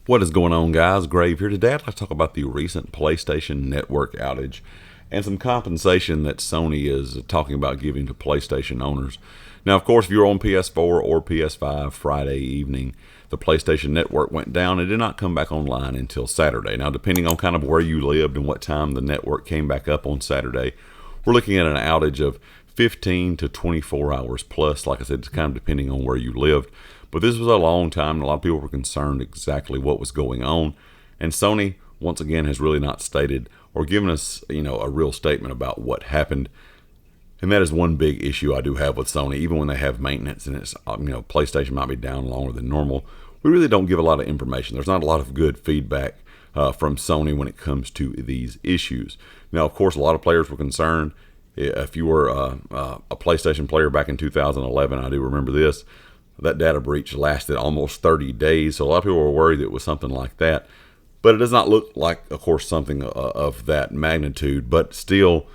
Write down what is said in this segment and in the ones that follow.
What is going on, guys? Grave here. Today I'd like to talk about the recent PlayStation Network outage and some compensation that Sony is talking about giving to PlayStation owners. Now, of course, if you're on PS4 or PS5 Friday evening, the PlayStation Network went down and did not come back online until Saturday. Now, depending on kind of where you lived and what time the network came back up on Saturday, we're looking at an outage of 15 to 24 hours plus. Like I said, it's kind of depending on where you lived. But this was a long time, and a lot of people were concerned exactly what was going on. And Sony, once again, has really not stated or given us, a real statement about what happened. And that is one big issue I do have with Sony. Even when they have maintenance and it's, PlayStation might be down longer than normal, we really don't give a lot of information. There's not a lot of good feedback from Sony when it comes to these issues. Now, of course, a lot of players were concerned. If you were a PlayStation player back in 2011, I do remember this, that data breach lasted almost 30 days. So a lot of people were worried it was something like that. But it does not look like, of course, something of that magnitude. But still,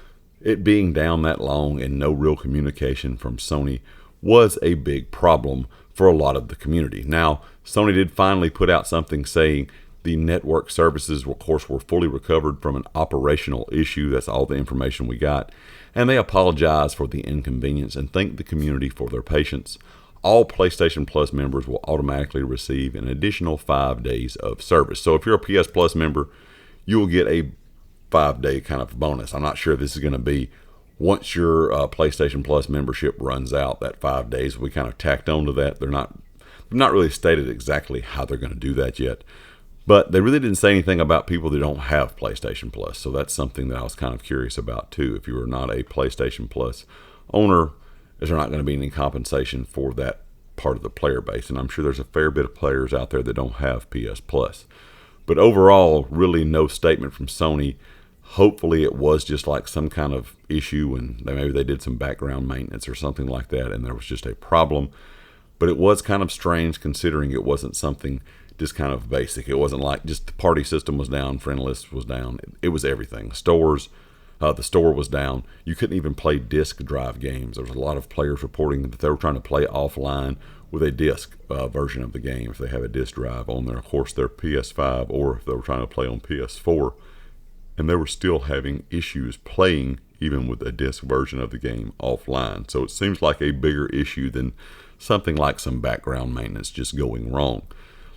it being down that long and no real communication from Sony was a big problem for a lot of the community. Now, Sony did finally put out something saying the network services, of course, were fully recovered from an operational issue. That's all the information we got. And they apologize for the inconvenience and thank the community for their patience. All PlayStation Plus members will automatically receive an additional 5 days of service. So if you're a PS Plus member, you will get a 5-day kind of bonus. I'm not sure if this is going to be once your PlayStation Plus membership runs out, that 5 days. We kind of tacked on to that. They're not really stated exactly how they're going to do that yet. But they really didn't say anything about people that don't have PlayStation Plus. So that's something that I was kind of curious about too. If you are not a PlayStation Plus owner, is there not going to be any compensation for that part of the player base? And I'm sure there's a fair bit of players out there that don't have PS Plus. But overall, really no statement from Sony. Hopefully it was just like some kind of issue and maybe they did some background maintenance or something like that and there was just a problem. But it was kind of strange considering it wasn't something just kind of basic. It wasn't like just the party system was down, friend list was down. It was everything. The store was down. You couldn't even play disc drive games. There was a lot of players reporting that they were trying to play offline with a disc version of the game if they have a disc drive on their, of course, their PS5, or if they were trying to play on PS4. And they were still having issues playing even with a disc version of the game offline. So it seems like a bigger issue than something like some background maintenance just going wrong.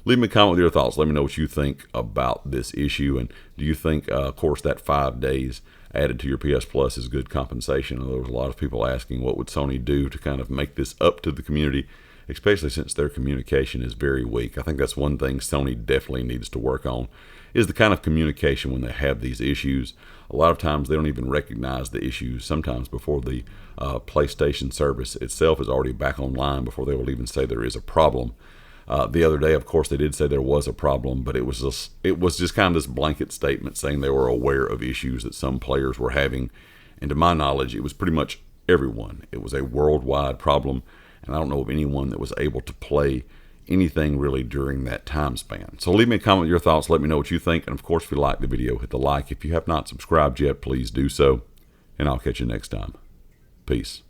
Leave me a comment with your thoughts. Let me know what you think about this issue. And do you think, of course, that 5 days added to your PS Plus is good compensation? There was a lot of people asking what would Sony do to kind of make this up to the community, especially since their communication is very weak. I think that's one thing Sony definitely needs to work on, is the kind of communication when they have these issues. A lot of times they don't even recognize the issues sometimes before the PlayStation service itself is already back online before they will even say there is a problem. The other day, of course, they did say there was a problem, but it was just kind of this blanket statement saying they were aware of issues that some players were having. And to my knowledge, it was pretty much everyone. It was a worldwide problem, and I don't know of anyone that was able to play anything really during that time span. So leave me a comment with your thoughts. Let me know what you think. And of course, if you like the video, hit the like. If you have not subscribed yet, please do so. And I'll catch you next time. Peace.